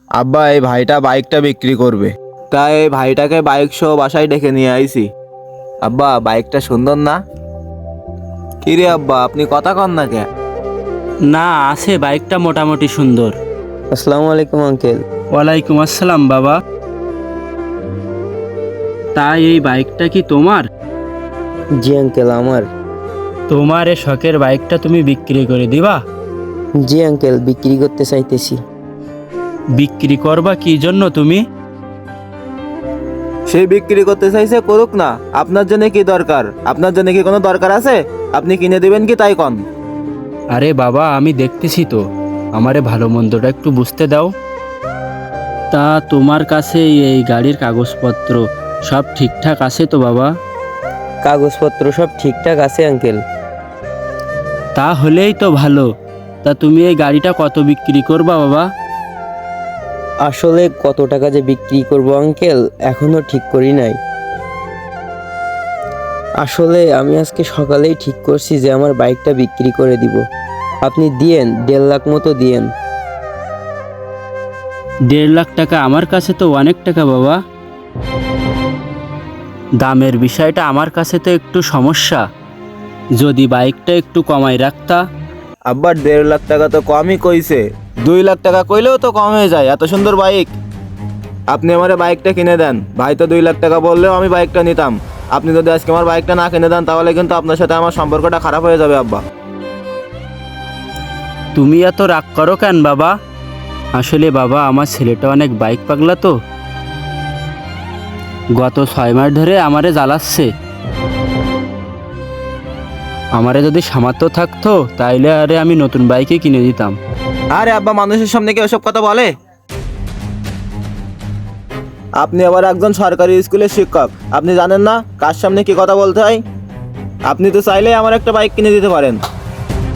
আব্বা এই ভাইটা বাইকটা বিক্রি করবে, তাই এই ভাইটাকে বাইক সহ বাসায় ডেকে নিয়ে আইছি। আব্বা বাইকটা সুন্দর না? কিরে আব্বা আপনি কথা কন না কে? না, আছে, বাইকটা মোটামুটি সুন্দর। আসসালামু আলাইকুম আঙ্কেল। ওয়ালাইকুম আসসালাম বাবা। তাই এই বাইকটা কি তোমার? জি আঙ্কেল, আমার। তোমার এই শখের বাইকটা তুমি বিক্রি করে দিবা? জি আঙ্কেল, বিক্রি করতে চাইতেছি। বিক্রি করবা কি জন্য তুমি? সেই বিক্রি করতে চাইছে করুক না, আপনার জন্য কি দরকার? আপনার জন্য কি কোনো দরকার আছে? আপনি কিনে দিবেন কি তাই কন? আরে বাবা, আমি দেখতেছি তো, আমারে ভালো মন্দটা একটু বুঝতে দাও। তা তোমার কাছে এই গাড়ির কাগজপত্র সব ঠিকঠাক আছে তো বাবা? কাগজপত্র সব ঠিকঠাক আছে আঙ্কেল। তা হলেই তো ভালো। তা তুমি এই গাড়িটা কত বিক্রি করবা বাবা? আসলে কত টাকা যে বিক্রি করব আঙ্কেল এখনো ঠিক করি নাই। আসলে আমি আজকে সকালেই ঠিক করছি যে আমার বাইকটা বিক্রি করে দিব। আপনি দিয়েন 1.5 লাখ মতো দিয়েন। 1.5 লাখ টাকা আমার কাছে তো অনেক টাকা বাবা। দামের বিষয়টা আমার কাছে তো একটু সমস্যা, যদি বাইকটা একটু কমাই রাখতা। আব্বা 1.5 লাখ টাকা তো কমই কইছে, 2 লাখ টাকা কইলেও তো কম হয়ে যায়, এত সুন্দর বাইক। আপনি আমার বাইকটা কিনে দেন। ভাই তো 2 লাখ টাকা বললেও আমি বাইকটা নিতাম। আপনি যদি আজকে আমার বাইকটা না কিনে দেন তাহলে কিন্তু আপনার সাথে আমার সম্পর্কটা খারাপ হয়ে যাবে আব্বা। তুমি এত রাগ করো কেন বাবা? আসলে বাবা, আমার ছেলেটা অনেক বাইক পাগলা তো, গত 6 মাস ধরে আমারে জ্বালাচ্ছে। আমারে যদি সামর্থ্য থাকতো তাইলে আরে আমি নতুন বাইকই কিনে দিতাম। আরে আব্বা, মানুষের সামনে কি ওসব কথা বলে? আপনি আবার একজন সরকারি স্কুলের শিক্ষক, আপনি জানেন না কার সামনে কি কথা বলতে হয়? আপনি তো চাইলেই আমার একটা বাইক কিনে দিতে পারেন।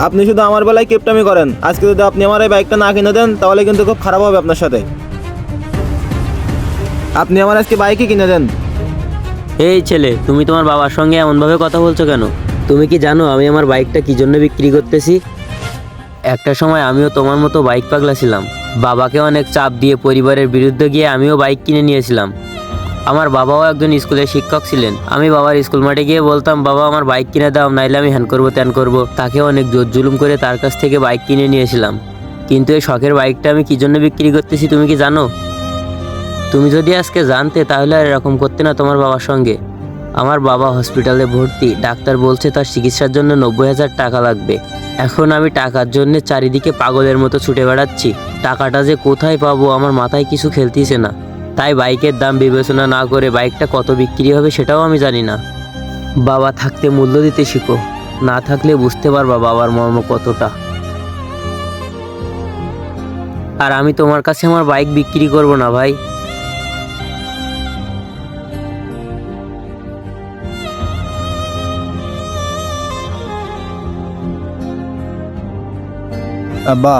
আপনি শুধু আমার বেলায় কিপটামি করেন। আজকে যদি আপনি আমার এই বাইকটা না কিনে দেন তাহলে কিন্তু খুব খারাপ হবে আপনার সাথে। আপনি আমার আজকে বাইকই কিনে দেন। এই ছেলে, তুমি তোমার বাবার সঙ্গে এমনভাবে কথা বলছো কেন? তুমি কি জানো আমি আমার বাইকটা কি জন্য বিক্রি করতেছি? একটা সময় আমিও তোমার মতো বাইক পাগলা ছিলাম। বাবাকে অনেক চাপ দিয়ে পরিবারের বিরুদ্ধে গিয়ে আমিও বাইক কিনে নিয়েছিলাম। আমার বাবাও একজন স্কুলের শিক্ষক ছিলেন। আমি বাবার স্কুল মাঠে গিয়ে বলতাম, বাবা আমার বাইক কিনে দাও, নাইলে আমি হ্যান করবো ত্যান করবো। তাকে অনেক জোর জুলুম করে তার কাছ থেকে বাইক কিনে নিয়েছিলাম। কিন্তু এই শখের বাইকটা আমি কি জন্য বিক্রি করতেছি তুমি কি জানো? তুমি যদি আজকে জানতে তাহলে আর এরকম করতে না তোমার বাবার সঙ্গে। আমার বাবা হসপিটালে ভর্তি, ডাক্তার বলছে তার চিকিৎসার জন্য 90,000 টাকা লাগবে। এখন আমি টাকার জন্য চারিদিকে পাগলের মতো ছুটে বেড়াচ্ছি। টাকাটা যে কোথায় পাবো আমার মাথায় কিছু খেলতেছে না। তাই বাইকের দাম বিবেচনা না করে বাইকটা কত বিক্রি হবে সেটাও আমি জানি না। বাবা থাকতে মূল্য দিতে শিখো, না থাকলে বুঝতে পারবা বাবার মর্ম কতটা। আর আমি তোমার কাছে আমার বাইক বিক্রি করব না ভাই। আব্বা,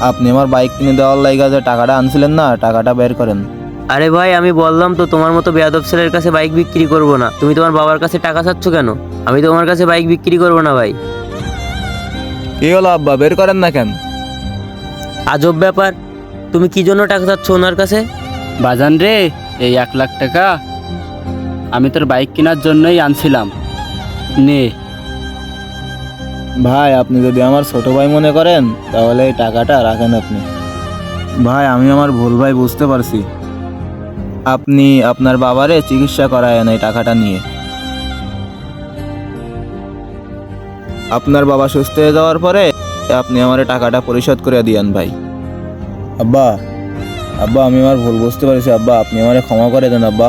আপনি আমার বাইক কিনে দেওয়ার লাইগা যে টাকাটা আনছিলেন না, টাকাটা বের করেন। আরে ভাই, আমি বললাম তো তোমার মতো বেয়াদব ছেলের কাছে বাইক বিক্রি করব না। তুমি তোমার বাবার কাছে টাকা চাচ্ছ কেন? আমি তোমার কাছে বাইক বিক্রি করব না ভাই। কি হলো আব্বা, বের করেন না কেন? আজব ব্যাপার, তুমি কি জন্য টাকা চাচ্ছ ওনার কাছে? বাজান রে, এই 1 লাখ টাকা আমি তোর বাইক কেনার জন্যই আনছিলাম, নে। ভাই আপনি যদি আমার ছোট ভাই মনে করেন তাহলে এই টাকাটা রাখেন আপনি। ভাই আমি আমার ভুল ভাই বুঝতে পারছি। আপনি আপনার বাবারে চিকিৎসা করায়েন এই টাকাটা নিয়ে। আপনার বাবা সুস্থ হয়ে যাওয়ার পরে আপনি আমার টাকাটা পরিশোধ করে দিয়েন ভাই। আব্বা, আব্বা আমি আমার ভুল বুঝতে পারছি আব্বা, আপনি আমারে ক্ষমা করে দেন আব্বা।